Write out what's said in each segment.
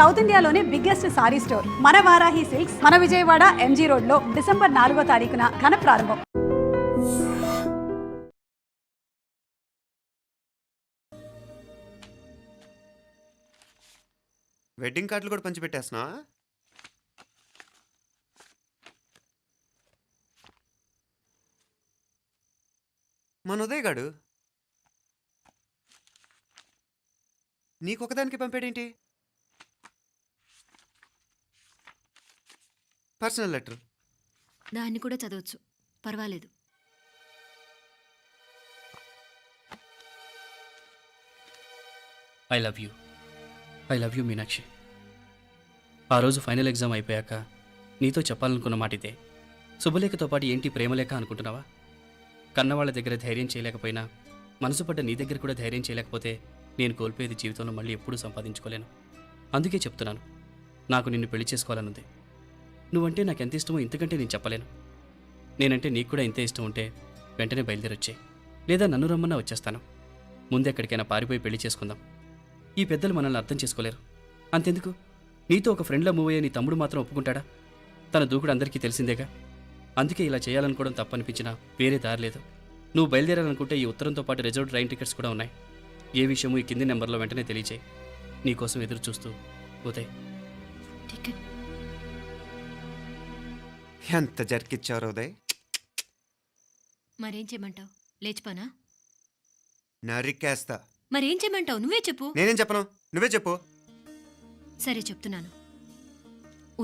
South ఇండియాలోనే biggest sorry store మన Varahi silks మన విజయవాడ ఎంజీ రోడ్ లో డిసెంబర్ 4వ తారీఖున ఘన ప్రారంభం. వెడ్డింగ్ కార్డులు కూడా పంచిపెట్టేస్తున్నా. మన ఉదయ్ గాడు నీకొకదానికి పంపాడేంటి? Personal letter. దాన్ని కూడా చదవచ్చు, పర్వాలేదు. I love you Meenakshi. ఆ రోజు ఫైనల్ ఎగ్జామ్ అయిపోయాక నీతో చెప్పాలనుకున్న మాట ఇదే. శుభలేఖతో పాటు ఏంటి ప్రేమలేఖ అనుకుంటున్నావా? కన్నవాళ్ళ దగ్గర ధైర్యం చేయలేకపోయినా మనసు పడ్డ నీ దగ్గర కూడా ధైర్యం చేయలేకపోతే నేను కోల్పోయేది జీవితంలో మళ్ళీ ఎప్పుడూ సంపాదించుకోలేను. అందుకే చెప్తున్నాను, నాకు నిన్ను పెళ్లి చేసుకోవాలనుంది. నువ్వంటే నాకు ఎంత ఇష్టమో ఇంతకంటే నేను చెప్పలేను. నేనంటే నీకు కూడా ఇంతే ఇష్టం ఉంటే వెంటనే బయలుదేరొచ్చే, లేదా నన్ను రమ్మన్నా వచ్చేస్తాను. ముందెక్కడికైనా పారిపోయి పెళ్లి చేసుకుందాం. ఈ పెద్దలు మనల్ని అర్థం చేసుకోలేరు. అంతెందుకు, నీతో ఒక ఫ్రెండ్లా మూవ్ అయ్యే నీ తమ్ముడు మాత్రం ఒప్పుకుంటాడా? తన దూకుడు అందరికీ తెలిసిందేగా. అందుకే ఇలా చేయాలనుకోవడం తప్పనిపించినా వేరే దారి లేదు. నువ్వు బయలుదేరాలనుకుంటే ఈ ఉత్తరంతో పాటు రిజర్వ్ ట్రైన్ టికెట్స్ కూడా ఉన్నాయి. ఏ విషయమూ ఈ కింది నెంబర్లో వెంటనే తెలియచేయి. నీకోసం ఎదురు చూస్తూ ఉదయ్. ఎంత జరికిచ్చారు ఉదయ్. మరేం చేయమంటావు? లేచిపోనా? నరికేస్తా. మరేం చేయమంటావు? నువ్వే చెప్పు. నేనేం చెప్పను, నువ్వే చెప్పు. సరే చెప్తున్నాను.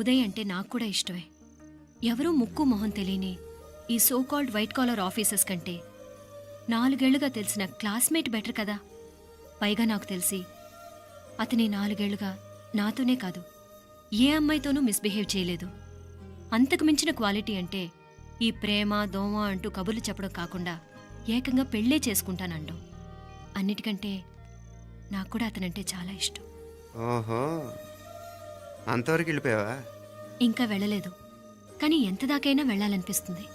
ఉదయ్ అంటే నాకు కూడా ఇష్టమే. ఎవరూ ముక్కు మొహం తెలియని ఈ so called white collar officers కంటే 4 ఏళ్లుగా తెలిసిన క్లాస్మేట్ బెటర్ కదా. పైగా నాకు తెలిసి అతని 4 ఏళ్లుగా నాతోనే కాదు ఏ అమ్మాయితోనూ మిస్బిహేవ్ చేయలేదు. అంతకు మించిన క్వాలిటీ అంటే ఈ ప్రేమ దోమ అంటూ కబుర్లు చెప్పడం కాకుండా ఏకంగా పెళ్ళే చేసుకుంటానండం. అన్నిటికంటే నాకు కూడా అతనంటే చాలా ఇష్టం. ఓహో, అంతవరకు వెళ్ళిపోయావా? ఇంకా వెళ్ళలేదు, కానీ ఎంత దాకైనా వెళ్ళాలనిపిస్తుంది.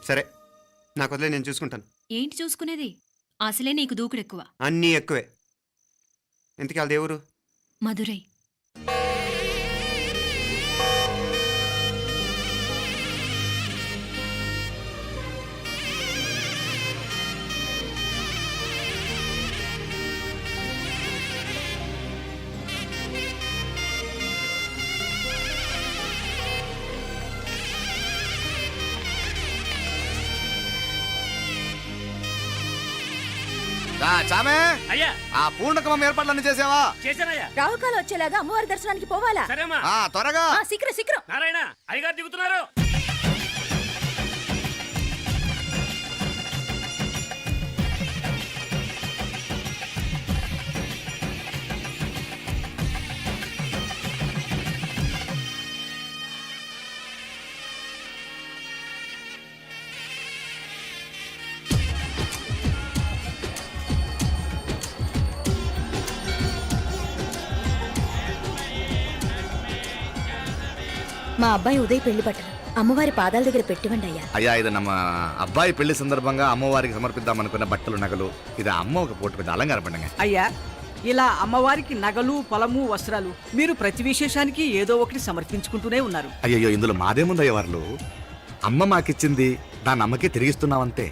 సరే, నాకు వదిలే, నేను చూసుకుంటాను. ఏంటి చూసుకునేది? అసలే నీకు దూకుడు ఎక్కువ. అన్నీ ఎక్కువే. ఇంతకీ వాళ్ళ దేవురు? మధురై. చామే అయ్యా, ఆ పూర్ణకమం ఏర్పాట్లన్నీ చేసావా? చేశానయ్యా. రాహుకాలం వచ్చేలాగా అమ్మవారి దర్శనానికి పోవాలా? సరేమ్మా. త్వరగా. శీఘ్రం. నారాయణ అయ్యగారు దిగుతున్నారు. మా అబ్బాయి ఉదయ్ పెళ్లి బట్టలు అమ్మవారి పాదాల దగ్గర పెట్టివండి అయ్యా. అయ్యా, ఇది నమ్మ అబ్బాయి పెళ్లి సందర్భంగా అమ్మవారికి సమర్పిద్దాం అనుకున్న బట్టలు నగలు. ఇది అమ్మ ఒక పూట పెద్ద అలంకార పండుగ. అయ్యా, ఇలా అమ్మవారికి నగలు పొలము వస్త్రాలు మీరు ప్రతి విశేషానికి ఏదో ఒకటి సమర్పించుకుంటూనే ఉన్నారు. అయ్యో, ఇందులో మాదేముందయ్య వాళ్ళు. అమ్మ మాకిచ్చింది దాన్ని అమ్మకే తిరిగిస్తున్నామంతే.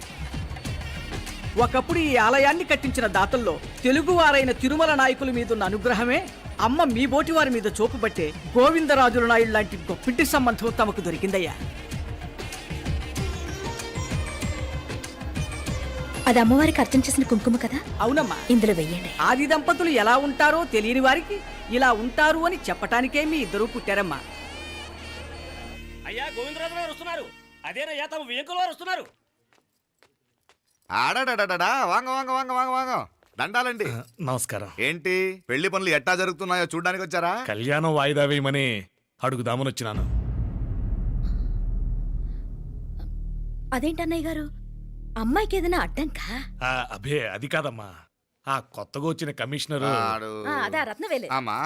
ఒకప్పుడు ఈ ఆలయాన్ని కట్టించిన దాతల్లో తెలుగువారైన తిరుమల నాయకుల మీదున్న అనుగ్రహమే అమ్మ మీ బోటి వారి మీద చూపుబట్టే గోవిందరాజుల నాయుడు లాంటి గొప్పింటి సంబంధం తమకు దొరికిందయ్యా. అది అమ్మవారికి అర్చన చేసిన కుంకుమ కదా? అవునమ్మా, ఇందులో వెయ్యండి. ఆది దంపతులు ఎలా ఉంటారో తెలియని వారికి ఇలా ఉంటారు అని చెప్పటానికే మీ ఇద్దరూ పుట్టారమ్మా. అయ్యా, గోవిందరాజు గారు వస్తున్నారు. అదేనయ్యా, తమ వెంకుల వారు వస్తున్నారు. ఆడాడా వాంగ వాంగ వాంగ వాంగ వాంగ. దండాలండి. నమస్కారం. ఏంటి పెళ్లి పనులు ఎట్టా జరుగుతున్నాయో చూడడానికి వచ్చారా? కళ్యాణం వాయిదా వేయమని అడుగుదామని వచ్చినాను. అదేంటన్నయ్య గారు, అమ్మాయికి ఏదైనా అడ్డంకా? అభే, అది కాదమ్మా. ఆ కొత్తగా వచ్చిన కమిషనర్ అదా రత్నవేలే. ఆమా,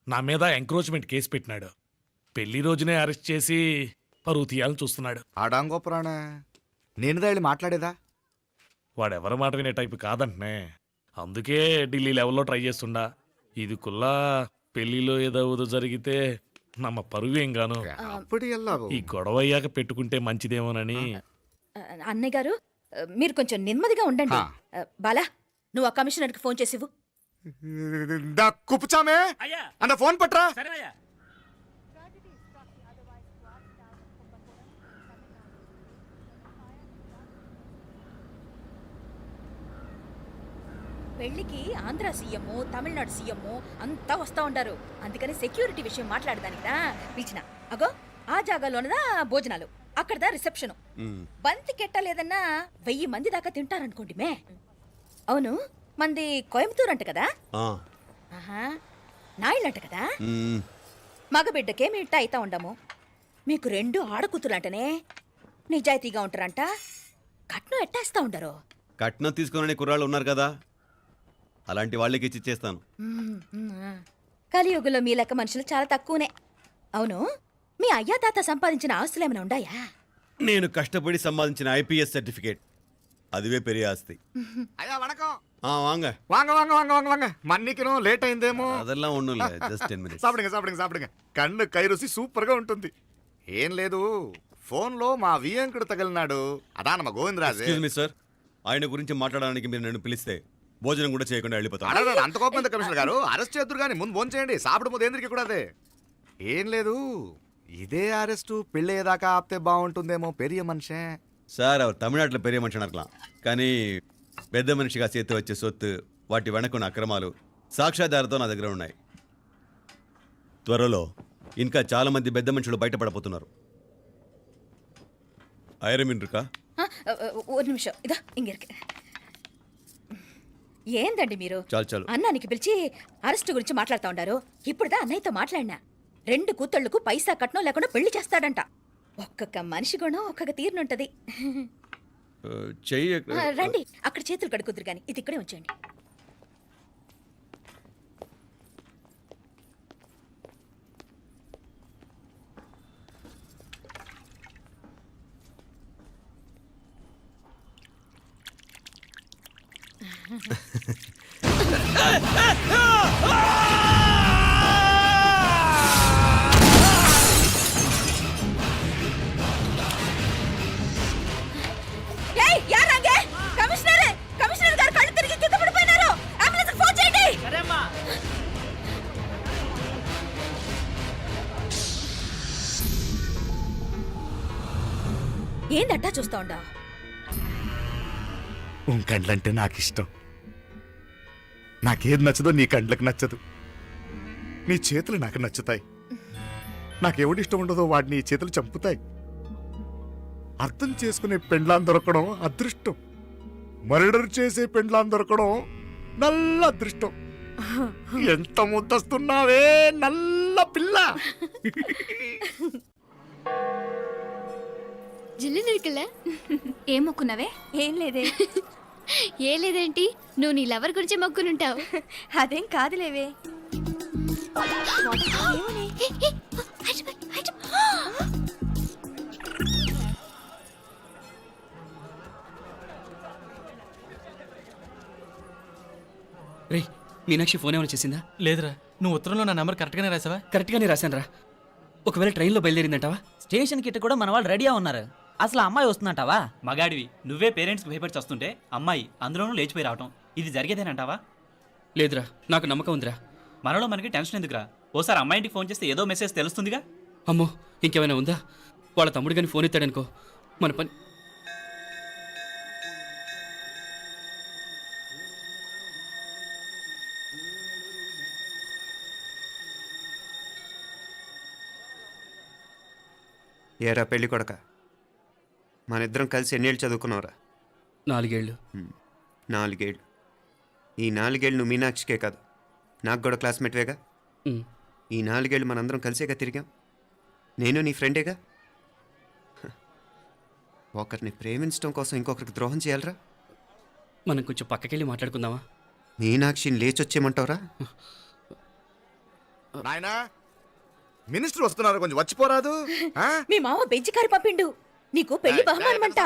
నా మీద ఎంక్రోచ్మెంట్ కేసు పెట్టినాడు. పెళ్లి రోజునే అరెస్ట్ చేసి పరువు తీయాలని చూస్తున్నాడు. ఆడాంగో పురాణ. నేనుదా వెళ్ళి మాట్లాడేదా? వాడెవరి మాట వినే టైపు కాదంటనే. అందుకే ఢిల్లీ లెవెల్లో ట్రై చేస్తుండా ఇది కుల్లా పెళ్లిలో ఏదో జరిగితే నమ్మ పరువేం గాను అప్పుడు ఎల్లావు ఈ గొడవ అయ్యాక పెట్టుకుంటే మంచిదేమోనని అన్నయ్య గారు మీరు కొంచెం నెమ్మదిగా ఉండండి బాలా నువ్వు ఆ కమిషనర్కి ఫోన్ చేసివు. కుప్పుచామే అయ్యా అన్న ఫోన్ పట్రా. సరేనయ్యా. పెళ్లికి ఆంధ్ర సీఎం తమిళనాడు సీఎం అంతా వస్తా ఉంటారు. అందుకని సెక్యూరిటీ విషయం మాట్లాడదానికినా పిలిచిన. అగో ఆ జాగాలోనదా భోజనాలు, అక్కడదా రిసెప్షన్. బంతి కెట్టలేదన్నా 1000 మంది దాకా తింటారనుకోండి మే. అవును మంది కోయంబత్తూర్ అంట కదా. ఆహా నాయుళ్ళంట కదా. మగబిడ్డకే మీ ఇట్ట అయితా ఉండము. మీకు 2 ఆడకూతులంటనే నిజాయితీగా ఉంటారంట. కట్నం ఎట్టేస్తా ఉండరు. కట్నం తీసుకునే కుర్రాళ్ళు ఉన్నారు కదా, అలాంటి వాళ్ళకి ఇచ్చేస్తాను. కలియుగంలో మీ లెక్క మనుషులు చాలా తక్కువనే. అవును మీ అయ్యా తాత సంపాదించిన ఆస్తులు ఏమైనా ఉండాయా? నేను కష్టపడి సంపాదించిన ఐపీఎస్ సర్టిఫికేట్, అదివే పెరిగే ఆస్తి. అయ్యా వణకం. వాంగ வாங்க வாங்க வாங்க வாங்க வாங்க மன்னிக்கணும் லேட் అయిందేమో. అదెல்லாம் ఒన్నుం లే, జస్ట్ 10 minutes. సాப்பிடுங்க సాப்பிடுங்க సాப்பிடுங்க కన్ను కై రుచి సూపర్ గా ఉంటుంది. ఏం లేదు ఫోన్ లో మా వియంకుడు తగిలినాడు, అదా నమ్మ గోవిందరాజు. ఎక్స్క్యూజ్ మీ సార్, ఆయన గురించి మాట్లాడడానికి మీరు నన్ను పిలిస్తే భోజనం కూడా చేయకుండా వెళ్ళిపోతాను. అడగ అంత కోపం ఎంత కమిషనర్ గారు, అరెస్ట్ చేద్దరు కానీ ముందు ఫోన్ చేయండి. సాப்பிடும் పోతే ఎందుకు కూడా అదే. ఏం లేదు ఇదే అరెస్టు పెళ్ళేదాకా ఆపితే బాగుంటుందేమో. పెరియ మనిషే సార్, அவர் தமிழ்நாட்டில் பெரிய మనిషి అనర్కలాం, కానీ పెద్ద మనిషిగా చేతి వచ్చే సొత్తు, వాటి వెనకున్న అక్రమాలు సాక్ష్యాధారతో నా దగ్గర ఉన్నాయి. త్వరలో ఇంకా చాలా మంది పెద్ద మనుషులు బయటపడబోతున్నారు. ఐరమిన్ రుకా ஒரு నిమిషం ఇదా ఇంగిరికి. ఏందండి మీరు చాలు చాలు. అన్నానికి పిలిచి అరెస్ట్ గురించి మాట్లాడుతూ ఉండారు. ఇప్పుడుదా అన్నయ్యతో మాట్లాడినా 2 కూతుళ్లకు పైసా కట్నం లేకుండా పెళ్లి చేస్తాడంట. ఒక్కొక్క మనిషి గుణం ఒక్కొక్క తీరునుంటది. చెయ్యి రండి అక్కడ చేతులు కడుకుదురు గాని ఇది ఇక్కడే ఉంచండి. ఏయ్ యారాంగే కమిషనర్ గారు కళ్ళు తిరిగి కింద పడిపోయినారు. అంబులెన్స్ ఫోన్ చేయండి. ఏందట్టా చూస్తా ఉండా? కండ్లంటే నాకు ఇష్టం. నాకేది నచ్చదో నీ కండ్లకు నచ్చదు. నీ చేతులు నాకు నచ్చుతాయి. నాకెవడి ఇష్టం ఉండదో వాడిని నీ చేతులు చంపుతాయి. అర్థం చేసుకునే పెండ్లాం దొరకడం అదృష్టం. మర్డర్ చేసే పెండ్లాం దొరకడం నల్ల అదృష్టం. ఎంత ముద్దస్తున్నావే నల్ల పిల్ల. జిల్లు నిరుకుల ఏం మొక్కున్నవే? ఏం లేదే. ఏ లేదేంటి, నువ్వు నీ లవర్ గురించి మొక్కునుంటావు. అదేం కాదులేవే. రే మీనాక్షి ఫోన్ ఏమైనా చేసిందా? లేదురా, నువ్వు ఉత్తరంలో నా నెంబర్ కరెక్ట్గానే రాసావా? కరెక్ట్గానే రాశాను రా. ఒకవేళ ట్రైన్లో బయలుదేరిందంటావా? స్టేషన్ కిட்ட కూడా మన వాళ్ళు రెడీగా ఉన్నారు. అసలు అమ్మాయి వస్తుందంటావా? మగాడివి నువ్వే పేరెంట్స్కి భయపడి వస్తుంటే అమ్మాయి అందులోనూ లేచిపోయి రావటం ఇది జరిగేదేనంటావా? లేదురా, నాకు నమ్మకం ఉందిరా. మనలో మనకి టెన్షన్ ఎందుకురా? ఓసారి అమ్మాయి ఇంటికి ఫోన్ చేస్తే ఏదో మెసేజ్ తెలుస్తుందిగా. అమ్మో ఇంకేమైనా ఉందా? వాళ్ళ తమ్ముడు కానీ ఫోన్ ఎత్తాడనుకో మన పని. ఏరా పెళ్ళి కొడక, మన ఇద్దరం కలిసి ఎన్నేళ్ళు చదువుకున్నావురా? 4 ఏళ్ళు. 4 ఏళ్ళు. ఈ 4 ఏళ్ళు నువ్వు మీనాక్షికే కాదు, నాకు కూడా క్లాస్మేట్వేగా. ఈ 4 ఏళ్ళు మనందరం కలిసేగా తిరిగాం. నేను నీ ఫ్రెండేగా. ఒకరిని ప్రేమించడం కోసం ఇంకొకరికి ద్రోహం చేయాలరా? మనం కొంచెం పక్కకెళ్ళి మాట్లాడుకుందామా? మీనాక్షిని లేచొచ్చేయమంటావురా? నాయనా మినిస్టర్ వస్తున్నారు, కొంచెం వచ్చిపోరాదు. మీ మామ బెంచి కారు పంపిండు. నీకు పెళ్లి బహుమానమంట.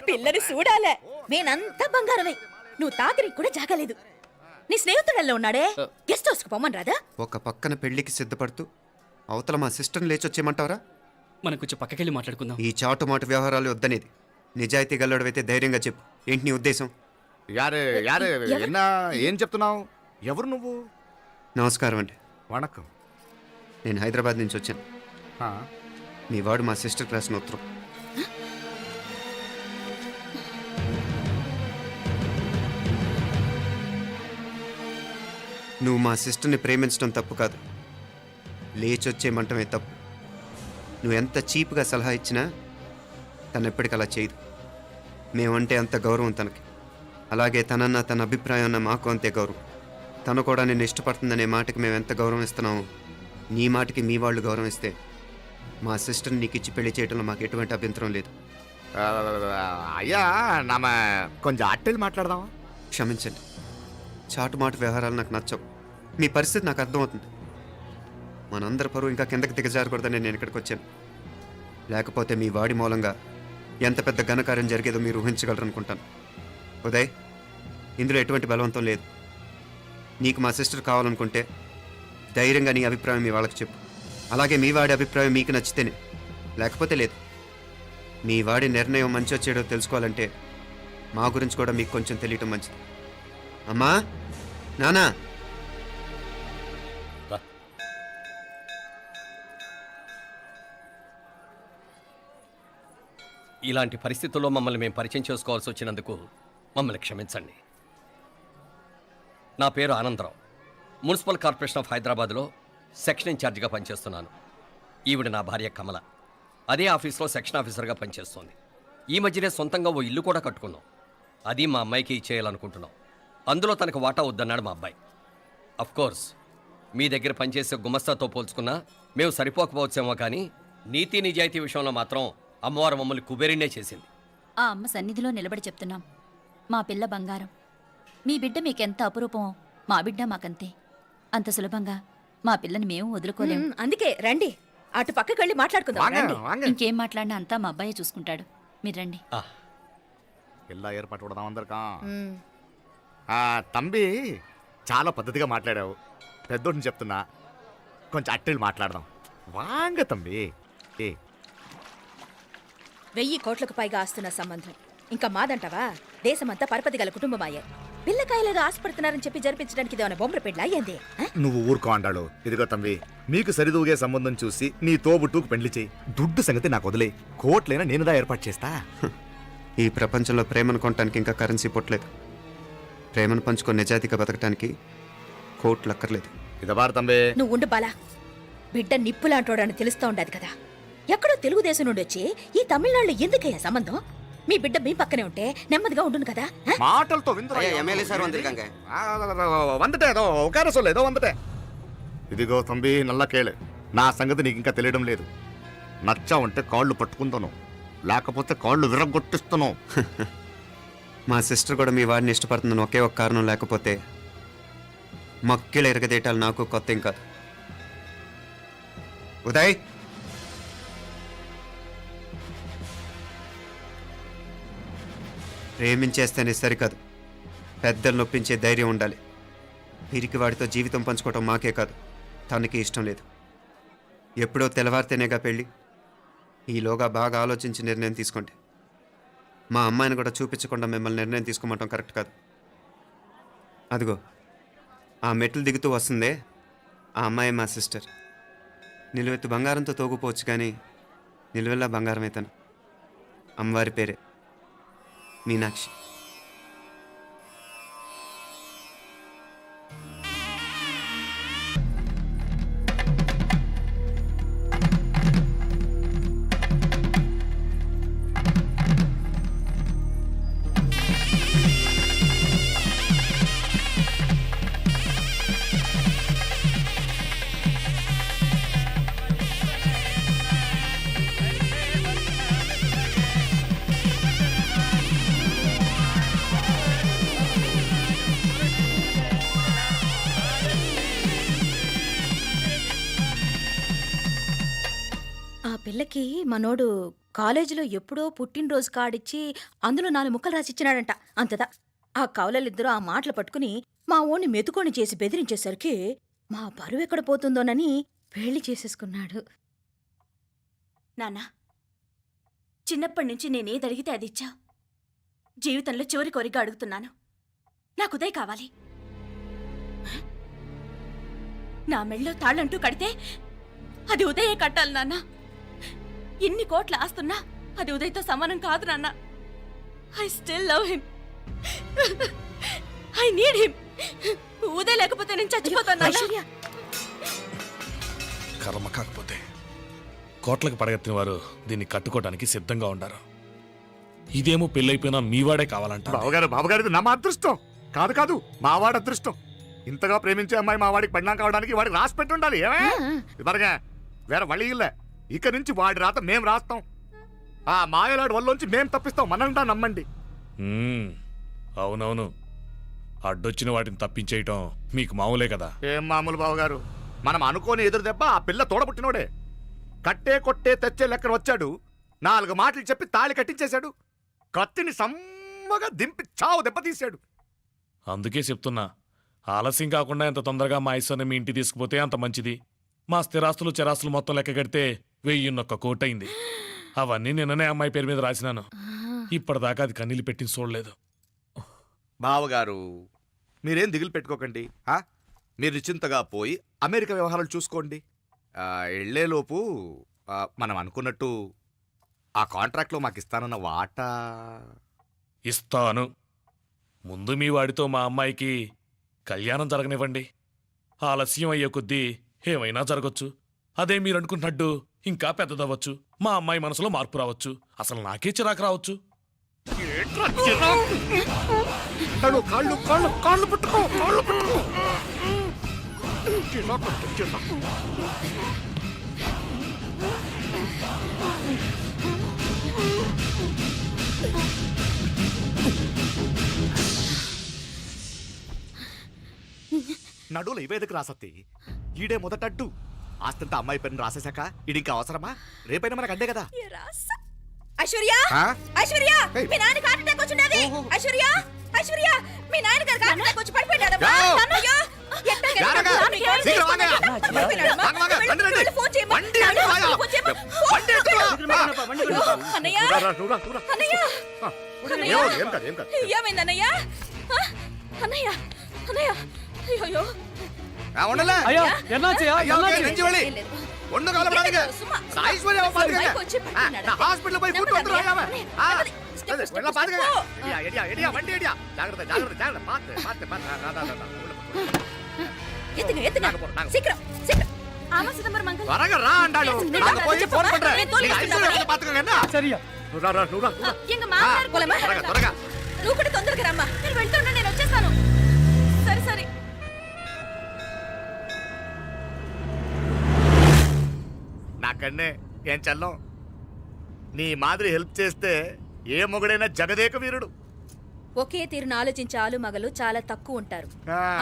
పిల్లని చూడాలే. నేనంతా బంగారమే. నువ్వు తాకరికి కూడా జాగలేదు. నీ స్నేహితుడల్లో ఉన్నాడే గెస్ట్ హౌస్ కు పొమ్మని రాదా? ఒక పక్కన పెళ్లికి సిద్ధపడుతూ అవతల మా సిస్టర్ని లేచొచ్చేయమంటావరా? మనం కొంచెం పక్కకెళ్ళి మాట్లాడుకుందాం. ఈ చాటుమాటు వ్యవహారాలు వద్దనేది. నిజాయితీ గల్లడవైతే ధైర్యంగా చెప్పు. ఏంటి నీ ఉద్దేశం? యారే యారే ఎన్నా ఏం చెప్తున్నావు? ఎవరు నువ్వు? నమస్కారం అండి. వణకం. నేను హైదరాబాద్ నుంచి వచ్చాను. మీ వాడు మా సిస్టర్ రాసిన ఉత్తరం. నువ్వు మా సిస్టర్ని ప్రేమించడం తప్పు కాదు, లేచొచ్చేయమంటమే తప్పు. నువ్వు ఎంత చీప్గా సలహా ఇచ్చినా తను ఎప్పటికీ అలా చేయదు. మేమంటే అంత గౌరవం తనకి, అలాగే తనన్న తన అభిప్రాయం అన్న మాకు అంతే గౌరవం. తను కూడా నిన్ను ఇష్టపడుతుందనే మాటకి మేము ఎంత గౌరవం ఇస్తున్నామో నీ మాటకి మీ వాళ్ళు గౌరవం ఇస్తే మా సిస్టర్ని నీకు ఇచ్చి పెళ్లి చేయడంలో మాకు ఎటువంటి అభ్యంతరం లేదు. అయ్యా నామ కొంచెం అట్టెళ్ళి మాట్లాడదామా? క్షమించండి, చాటుమాటు వ్యవహారాలు నాకు నచ్చవు. మీ పరిస్థితి నాకు అర్థమవుతుంది. మనందరి పరువు ఇంకా కిందకి దిగజారకూడదని నేను ఇక్కడికి వచ్చాను. లేకపోతే మీ వాడి మూలంగా ఎంత పెద్ద ఘనకార్యం జరిగేదో మీరు ఊహించగలరు అనుకుంటాను. ఉదయ్, ఇందులో ఎటువంటి బలవంతం లేదు. నీకు మా సిస్టర్ కావాలనుకుంటే ధైర్యంగా నీ అభిప్రాయం మీ వాళ్ళకి చెప్పు. అలాగే మీ వాడి అభిప్రాయం మీకు నచ్చితేనే, లేకపోతే లేదు. మీ వాడి నిర్ణయం మంచి వచ్చేడో తెలుసుకోవాలంటే మా గురించి కూడా మీకు కొంచెం తెలియటం మంచిది. అమ్మా, నానా, ఇలాంటి పరిస్థితుల్లో మమ్మల్ని మేము పరిచయం చేసుకోవాల్సి వచ్చినందుకు మమ్మల్ని క్షమించండి. నా పేరు ఆనందరావు. మున్సిపల్ కార్పొరేషన్ ఆఫ్ హైదరాబాద్లో సెక్షన్ ఇన్ఛార్జిగా పనిచేస్తున్నాను. ఈవిడ నా భార్య కమల. అదే ఆఫీస్లో సెక్షన్ ఆఫీసర్గా పనిచేస్తోంది. ఈ మధ్యనే సొంతంగా ఓ ఇల్లు కూడా కట్టుకున్నాం. అది మా అమ్మాయికి ఇచ్చేయాలనుకుంటున్నాం. అందులో తనకు వాటా వద్దన్నాడు మా అబ్బాయి. కోర్స్ మీ దగ్గర పనిచేసే గుమస్తాతో పోల్చుకున్నా మేము సరిపోకపోవచ్చేమో, కానీ నీతి నిజాయితీ విషయంలో మాత్రం అమ్మవారు మమ్మల్ని కుబేరినే చేసింది. ఆ అమ్మ సన్నిధిలో నిలబడి చెప్తున్నాం, మా పిల్ల బంగారం. మీ బిడ్డ మీకెంత అపురూపమో మా బిడ్డ మాకంతే. అంత సులభంగా మా పిల్లని మేము వదులుకోలేము. అందుకే రండి, అటు పక్కకి వెళ్ళి మాట్లాడుకుందాం. రండి. ఇంకేం మాట్లాడినా అంతా మా అబ్బాయి చూసుకుంటాడు. మీరు రండి. ఎలా ఏర్పాటు కొడదాం అందరికా. తంబి చాలా పద్ధతిగా మాట్లాడావు. పెద్దోడిని చెప్తున్నా, కొంచెం అట్టెళ్ళి మాట్లాడదాం. వాంగ తంబి. 1000 కోట్లకు పైగా ఆస్తున్న సంబంధం ఇంకా మాదంటావా? దేశమంతా పరపతి గల కుటుంబమాయే. పిల్లకాయలేదో ఆశపడుతున్నారని చెప్పి జరిపించడానికి ఇదేమన్నా బొమ్మర పెళ్ళా అయ్యింది? నువ్వు ఊరుకో అంటాడు. ఇదిగో తంబి, మీకు సరిదూగే సంబంధం చూసి నీ తోబుట్టుకు పెళ్లి చేయి. దుడ్డు సంగతి నాకు వదిలే. కోట్లైనా నేనుదా ఏర్పాటు చేస్తా. ఈ ప్రపంచంలో ప్రేమను కొనటానికి ఇంకా కరెన్సీ పుట్టలేదు. ప్రేమను పంచుకొని నిజాయితీగా బతకటానికి కోట్లు అక్కర్లేదు. ఇదబారు తంబి. నువ్వు ఉండు బాలా. బిడ్డ నిప్పులాంటోడని తెలుస్తూ ఉండదు కదా. ఎక్కడో తెలుగుదేశం నుండి వచ్చి ఈ తమిళనాడులో ఎందుకయ్యా సంబంధం? మీ బిడ్డ మీ పక్కనే ఉంటే నెమ్మదిగా ఉండును కదా. మాటలతో ఇదిగో తంబి, నల్ల కేళే. నా సంగతి నీకు ఇంకా తెలియడం లేదు. నచ్చా ఉంటే కాళ్ళు పట్టుకుంటాను, లేకపోతే కాళ్ళు విరగొట్టిస్తాను. మా సిస్టర్ కూడా మీ వాడిని ఇష్టపడుతుందని ఒకే ఒక కారణం లేకపోతే మక్కిల ఎరగదేటాలు నాకు కొత్త ఏం కాదు. ఉదయ్, ప్రేమించేస్తేనే సరికాదు, పెద్దలు నొప్పించే ధైర్యం ఉండాలి. వీరికి వాడితో జీవితం పంచుకోవటం మాకే కాదు, తనకి ఇష్టం లేదు. ఎప్పుడో తెల్లవారితేనేగా పెళ్ళి. ఈలోగా బాగా ఆలోచించి నిర్ణయం తీసుకోండి. మా అమ్మాయిని కూడా చూపించకుండా మిమ్మల్ని నిర్ణయం తీసుకోమంటాం కరెక్ట్ కాదు. అదిగో ఆ మెట్లు దిగుతూ వస్తుందే, ఆ అమ్మాయి మా సిస్టర్. నిలువెత్తు బంగారంతో తోగుపోవచ్చు, కానీ నిలువెల్లా బంగారమే తను. అమ్మవారి పేరే మీనాక్షి. పిల్లకి మనోడు కాలేజీలో ఎప్పుడో పుట్టినరోజు కార్డిచ్చి అందులో 4 ముక్కలు రాసిచ్చినాడంట. అంతదా ఆ కవలలిద్దరూ ఆ మాటలు పట్టుకుని మా ఓణ్ణి మెతుకొని చేసి బెదిరించేసరికి మా పరువు ఎక్కడ పోతుందోనని పెళ్లి చేసేసుకున్నాడు. నాన్నా, చిన్నప్పటి నుంచి నేనేది అడిగితే అది ఇచ్చావు. జీవితంలో చివరి కోరిక అడుగుతున్నాను. నాకు ఉదయ్ కావాలి. నా మెళ్ళో తాళ్ళంటూ కడితే అది ఉదయే కట్టాలి నాన్న. ఇన్ని కోట్ల ఆస్తున్నా అది ఉదయ్తో సమానం కాదు నాన్న. I still love him. I need him. Uday లేకపోతే నేను చచ్చిపోతాను నాన్న. కర్మ కాకపోతే కోట్లకు పడగెత్తిన వారు దీన్ని కట్టుకోవడానికి సిద్ధంగా ఉన్నారు. ఇదేమో పెళ్ళైపోయినా మీవాడే కావాలంట. బావగారు నా మా అదృష్టం కాదు కాదు మావాడి అదృష్టం. ఇంతగా ప్రేమించే అమ్మాయి మా వాడికి పడినా కావడానికి వాడికి రాసి పెట్టి ఉండాలి. ఏమే ఇదివరగా వేరే వళ్ళీ ఇల్లే. ఇక నుంచి వాడి రాత మేం రాస్తాం. ఆ మాయలాడి వల్లోంచి మేం తప్పిస్తాం. మనంటా నమ్మండి. అవునవును, అడ్డొచ్చిన వాటిని తప్పించేయటం మీకు మామూలే కదా. ఏం మామూలు బావగారు, మనం అనుకోని ఎదురు దెబ్బ ఆ పిల్ల తోడబుట్టినోడే. కట్టే కొట్టే తెచ్చే లెక్కన వచ్చాడు. 4 మాటలు చెప్పి తాళి కట్టించేశాడు. కత్తిని సమ్మగా దింపి చావు దెబ్బతీశాడు. అందుకే చెప్తున్నా, ఆలస్యం కాకుండా ఎంత తొందరగా మా ఐశ్వర్యం మీ ఇంటికి తీసుకుపోతే అంత మంచిది. మా స్థిరాస్తులు చిరాస్తులు మొత్తం లెక్క కడితే 1001 కోటి అయింది. అవన్నీ నిన్ననే అమ్మాయి పేరు మీద రాసినాను. ఇప్పటిదాకా అది కన్నీళ్ళు పెట్టి చూడలేదు. బావగారు మీరేం దిగులు పెట్టుకోకండి. మీరు నిశ్చింతగా పోయి అమెరికా వ్యవహారాలు చూసుకోండి. వెళ్లేలోపు మనం అనుకున్నట్టు ఆ కాంట్రాక్ట్లో మాకు ఇస్తానన్న వాటా ఇస్తాను. ముందు మీ వాడితో మా అమ్మాయికి కళ్యాణం జరగనివ్వండి. ఆలస్యం అయ్యే కొద్దీ ఏమైనా జరగచ్చు. అదే మీరు అనుకుంటున్నట్టు ఇంకా పెద్దదవ్వచ్చు. మా అమ్మాయి మనసులో మార్పు రావచ్చు. అసలు నాకే చిరాకు రావచ్చు. కాళ్ళు పట్టుకో. నడువులు ఇవేదకు రాసత్తి. ఈడే మొదటడ్డు. ఆస్తంతా అమ్మాయి పైన రాసేశాక ఈడింకా అవసరమా? రేపైనా మనకు అడ్డే కదా. ఐశ్వర్య, ఐశ్వర్య, మీ నాన్న హార్ట్ అటాక్ వచ్చింది. ఐశ్వర్య, ఐశ్వర్య, మీ నాన్న గారికి హార్ట్ అటాక్ వచ్చి పడిపోయాడమ్మా. అయ్యో, ఏమైందన్నయ్య? అన్నయ్య, అన్నయ్య, అయ్యో హాస్పిటల్ పోయి త్వరగా రా అంటాడు. త్వరగా నువ్వు కూడా తొందరగా రమ్మా. నేను వెళ్తుండే, నేను వచ్చేస్తాను. సరే సరే. నాకన్నే ఏం చల్లం. నీ మాదిరి హెల్ప్ చేస్తే ఏ మొగుడైనా జగదేక వీరుడు. ఒకే తీరును ఆలోచించే ఆలు మగలు చాలా తక్కువ ఉంటారు.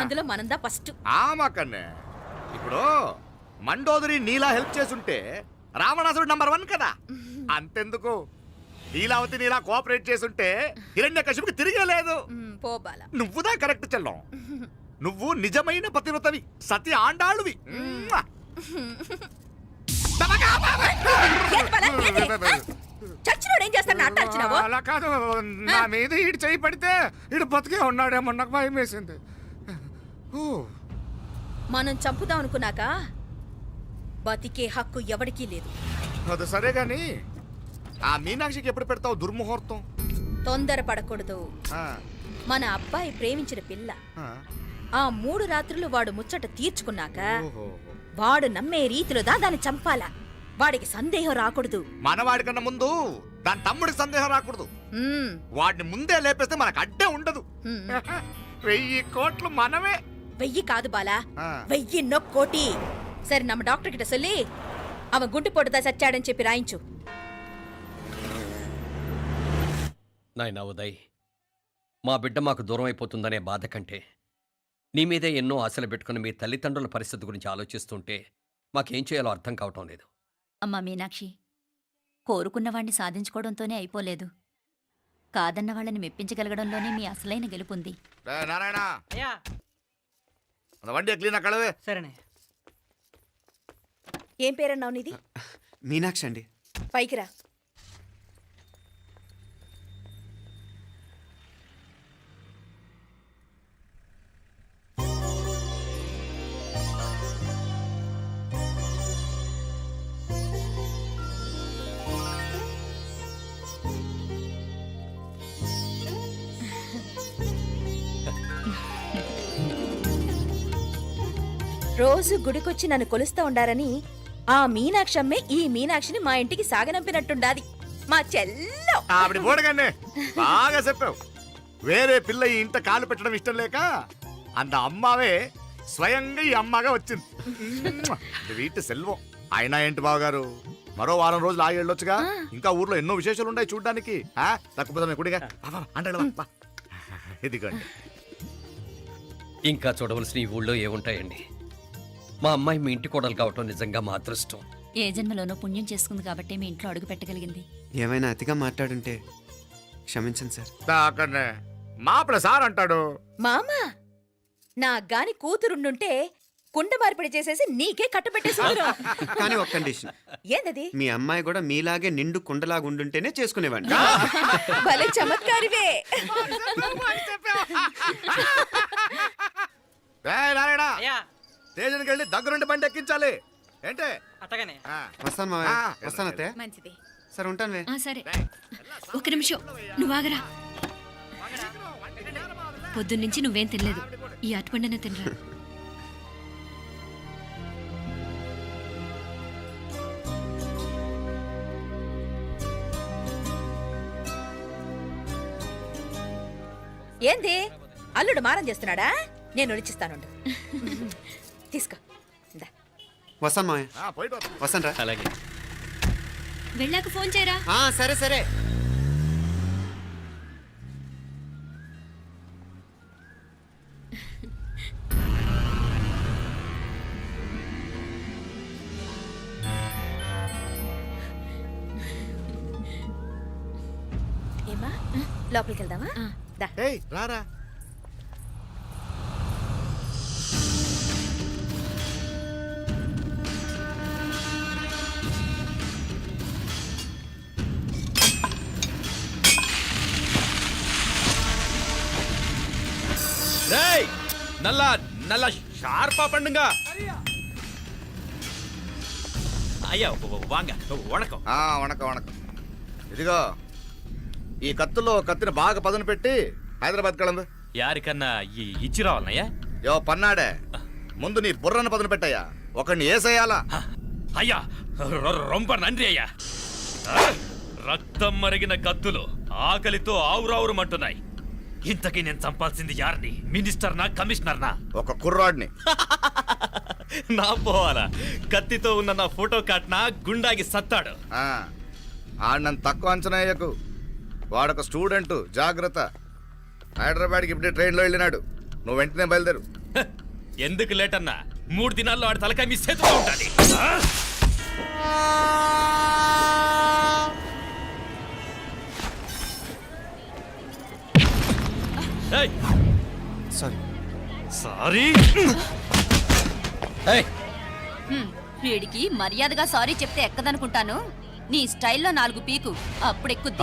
అందులో మనందా ఫస్ట్. మాకన్నే ఇప్పుడు మండోదరి నీలా హెల్ప్ చేసుంటే రావణాసుడు నంబర్ 1 కదా. అంతెందుకు, లీలావతి నీలా కోఆపరేట్ చేసుంటే హిరణ్యకశిపుకి తిరిగే లేదు. పోబాల, నువ్వుదా కరెక్ట్ చెల్లం. నువ్వు నిజమైన పతివ్రతవి, సతి ఆండాళువి. చచ్చినోడు ఏం చేస్తాడు? అట్టాల్చినావు. అలా కాదు, నా మీద ఈడు చేయి పడితే ఈడు బతికే ఉన్నాడేమో నాకు భయం వేసింది. మనం చంపుదాం అనుకున్నాక బతికే హక్కు ఎవరికీ లేదు. అది సరే గాని ఆ మీనాక్షికి ఎప్పుడు పెడతావు దుర్ముహూర్తం? తొందర పడకూడదు. మన అబ్బాయి ప్రేమించిన పిల్ల ఆ 3 రాత్రులు వాడు ముచ్చట తీర్చుకున్నాక వాడు నమ్మే రీతిలో దాన్ని చంపాలా. వాడికి సందేహం రాకూడదు. మనవాడి కన్నా ముందు దాని తమ్ముడికి సందేహం రాకూడదు. వాడిని ముందే లేపేస్తే మనకు అడ్డే ఉండదు. 1000 కోట్లు మనమే. 1000 కాదు బాలా, 1000 కోటి. సరే, నమ్మ డాక్టర్ కిட்ட சொல்லி அவன் గుంటు పొట్టుదా చచ్చాడని చెప్పి రాయించు. నాయనా ఉదయ్, మా బిడ్డ మాకు దూరం అయిపోతుందనే బాధ కంటే నీ మీదే ఎన్నో ఆశలు పెట్టుకుని మీ తల్లిదండ్రుల పరిస్థితి గురించి ఆలోచిస్తుంటే మాకేం చేయాలో అర్థం కావటం లేదు. అమ్మా మీనాక్షి, కోరుకున్నవాణ్ణి సాధించుకోవడంతోనే అయిపోలేదు. కాదన్న వాళ్ళని మెప్పించగలగడంలోనే మీ అసలైన గెలుపుంది. నారాయణ అయ్యా వండి క్లీన్ కళవే. సరేనే. ఏం పేరన్నావు నీది? మీనాక్షి అండి. పైకి రా. రోజు గుడికొచ్చి నన్ను కొలుస్తా ఉండారని ఆ మీనాక్షమ్మే ఈ మీనాక్షిని మా ఇంటికి సాగనంపినట్టుండాది. మా చెల్లో ఆవిడ పోడగానే బాగా చెప్పావు. వేరే పిల్ల ఈ ఇంట కాలు పెట్టడం ఇష్టం లేక అంత అమ్మావే స్వయంగా ఈ అమ్మగా వచ్చింది. వీటి సెల్వం. అయినా ఏంటి బావగారు, మరో వారం రోజులు ఆగి వెళ్ళొచ్చుగా. ఇంకా ఊర్లో ఎన్నో విశేషాలు ఉన్నాయి చూడ్డానికి. తక్కువ కుడిగా అంటే ఇదిగోండి. ఇంకా చూడవలసిన ఈ ఊళ్ళో ఏముంటాయండి? మా అమ్మాయి మీ ఇంటి కోడలు కావటం నిజంగా మా అదృష్టం. ఏ జన్మలోనో పుణ్యం చేసుకుంది కాబట్టి మీ ఇంట్లో అడుగు పెట్టగలిగింది. ఏమైనా అతిగా మాట్లాడుంటే క్షమించండి సార్. అక్కడనే మాపడ సార్ అంటాడు. మామ నా గాని కూతురుండుంటే కుండ మార్పిడి చేసేసి నీకే కట్టబెట్టేసుకుందరు. కానీ ఒక కండిషన్. ఏందది? మీ అమ్మాయి కూడా మీలాగే నిండు కుండలాగా ఉండుంటేనే చేసుకునేవాడిని. భలే చమత్కారివే. నారాయణ అయ్యా స్టేషన్కి వెళ్ళి దగ్గరుండి బండి ఎక్కించాలి. ఏంటే అట్టగానే. వస్తాను మావయ్య. వస్తాను అత్తయ్య. మంచిది. సరే ఉంటాను. సరే ఒక నిమిషం నువ్వు ఆగరా. పొద్దున్నుంచి నువ్వేం తినలేదు. ఈ అటుపండనే తినరా. ఏంది అల్లుడు మారం చేస్తున్నాడా? నేను రుచిస్తాను. తీసుకో. వస్తాను మావయ్య. వస్తాను రా. అలాగే. వెళ్ళాక ఫోన్ చేయరా. సరే సరే. ఏమా లోపలికి వెళ్దామా? దా. ఏయ్ రారా. నల్ల నల్ల షార్పా పండుగ. అయ్యా వాంగ వణకం. వణకం వణకం. ఇదిగో ఈ కత్తుల్లో కత్తిని బాగా పదును పెట్టి హైదరాబాద్ కళందు. యారికన్నా ఇచ్చి రావాలన్నయ్యా? యో పన్నాడే, ముందు నీ బుర్రను పదును పెట్టయ్యా. ఒకడిని ఏసేయాలా? అయ్యా రొంప నంది అయ్యా. రక్తం మరిగిన కత్తులు ఆకలితో ఆవురావురమంటున్నాయి. ఇంతకీ నేను చంపాల్సింది యారిని? మినిస్టర్నా కమిషనర్నా? ఒక కుర్రాడిని. నా పోవాలా? కత్తితో ఉన్న నా ఫోటో కాట్నా గుండాగి సత్తాడు. ఆడినంత తక్కువ అంచనా వేయకు. వాడొక స్టూడెంట్, జాగ్రత్త. హైదరాబాద్కి ఇప్పుడే ట్రైన్లో వెళ్ళినాడు. నువ్వు వెంటనే బయలుదేరు. ఎందుకు లేట్ అన్నా? 3 దినాల్లో ఆడి తలకాయ మీ చేతిలో ఉంటుంది. సారీ. వీడికి మర్యాదగా సారీ చెప్తే ఎక్కదనుకుంటాను. నీ స్టైల్లో 4 పీకు, అప్పుడెక్కుద్ది.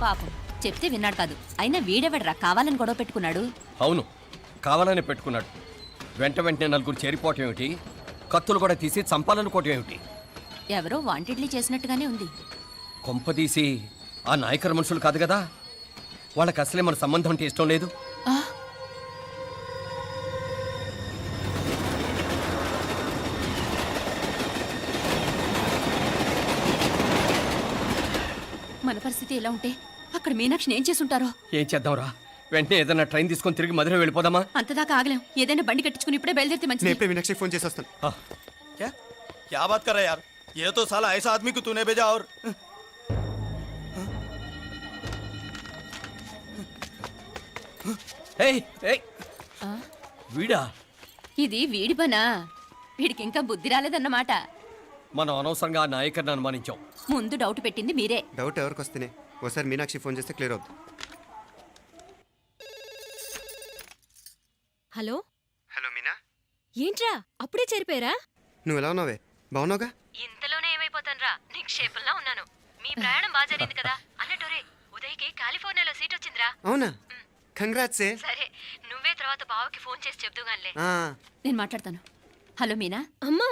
పాపం చెప్తే విన్నాడు కాదు. అయినా వీడెవడరా కావాలని గొడవ పెట్టుకున్నాడు? అవును, కావాలని పెట్టుకున్నాడు. వెంటనే నలుగురు చేరిపోవటం ఏమిటి, కత్తులు కూడా తీసి చంపాలనుకోవటం ఏమిటి? ఎవరో వాంటెడ్లీ చేసినట్టుగానే ఉంది. కొంపదీసి ఆ నాయకర్ మనుషులు కాదు కదా? వాళ్ళకి అసలే మన సంబంధం అంటే ఇష్టం లేదు. మన పరిస్థితి ఎలా ఉంటే అక్కడ మీనాక్షిని ఏం చేసుంటారో. ఏం చేద్దాంరా? వెంటనే ఏదైనా ట్రైన్ తీసుకొని తిరిగి మధుర వెళ్ళిపోదామా? అంతదాకా ఆగలేం. ఏదైనా బండి కట్టించుకుని ఇప్పుడే బయలుదేరితే నేను మంచిది. ఇప్పుడే మీనాక్షికి ఫోన్ చేసి వస్తాను. क्या बात कर रहा है यार? ये तो साला ऐसा आदमी को तूने भेजा और ఏయ్, ఏయ్, వీడా? ఇది వీడి పనా? వీడికి ఇంకా బుద్ధి రాలేదన్నమాట. మనం అనవసరంగా ఆ నాయకర్ని అనుమానించాం. ముందు డౌట్ పెట్టింది మీరే. డౌట్ ఎవరికి వస్తేనే ఒకసారి మీనాక్షి ఫోన్ చేస్తే క్లియర్ అవుతుంది. హలో హలో మీనా, ఏంట్రా అప్పుడే చేరిపోయారా? నువ్వు ఎలా ఉన్నావే? బాగున్నావుగా? ఇంతలోనే ఏమైపోతాన్రా, నిక్షేపంలా ఉన్నాను. మీ ప్రయాణం బాగా జరిగింది కదా? అన్నట్టురే ఉదయ్కి కాలిఫోర్నియాలో సీట్ వచ్చిందిరా. అవునా? కంగ్రాట్సే. సరే నువ్వే తర్వాత బావకి ఫోన్ చేసి చెప్దుగానిలే. నేను మాట్లాడతాను. హలో మీనా. అమ్మా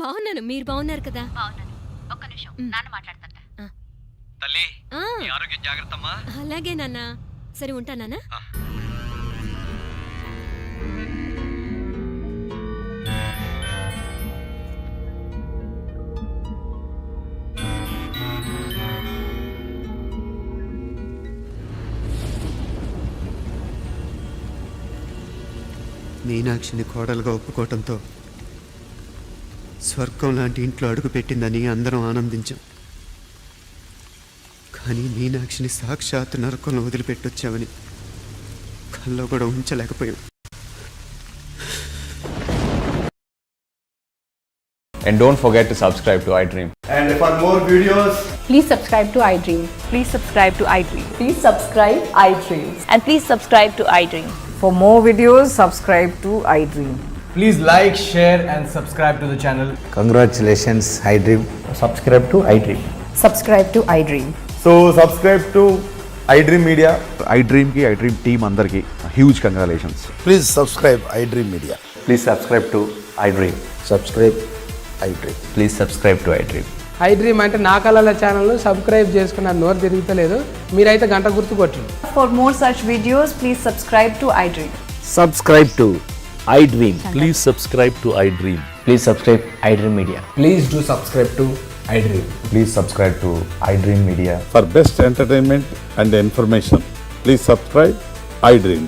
బాగున్నాను, మీరు బాగున్నారు కదా? బాగున్నాను. ఒక్క నిమిషం, నాన్న మాట్లాడతాను. తల్లి, ఆ, నీ ఆరోగ్యం జాగ్రత్తమ్మా. అలాగే నాన్న. సరే ఉంటానా? మీనాక్షిని కోడలుగా ఒప్పుకోవటంతో స్వర్గం లాంటి ఇంట్లో అడుగు పెట్టిందని అందరం ఆనందించాం. కానీ మీనాక్షిని సాక్షాత్ నరకంలో వదిలిపెట్టొచ్చామని కల్లో కూడా ఉంచలేకపోయాం. And don't forget to subscribe to iDream. And for more videos, Please subscribe to iDream. Please subscribe to iDream. Please subscribe iDream. And please subscribe to iDream. For more videos, subscribe to iDream. Please like, share and subscribe to the channel. Congratulations iDream. Subscribe to iDream. Subscribe to iDream. so subscribe to iDream Media. iDream ki iDream team andarki huge congratulations. Please subscribe iDream media. Please subscribe to iDream. Subscribe iDream. Please subscribe to iDream. iDream అంటే నా కళల channel subscribe చేసుకున్న నోరు తిరుగుతలేదు. మీరైతే గంట గుర్తు కొట్టండి. For more such videos, please subscribe to iDream. Subscribe to iDream. Please subscribe to iDream. Please subscribe iDream media. Please do subscribe to iDream. Please subscribe to iDream Media. For best entertainment and information, please subscribe iDream.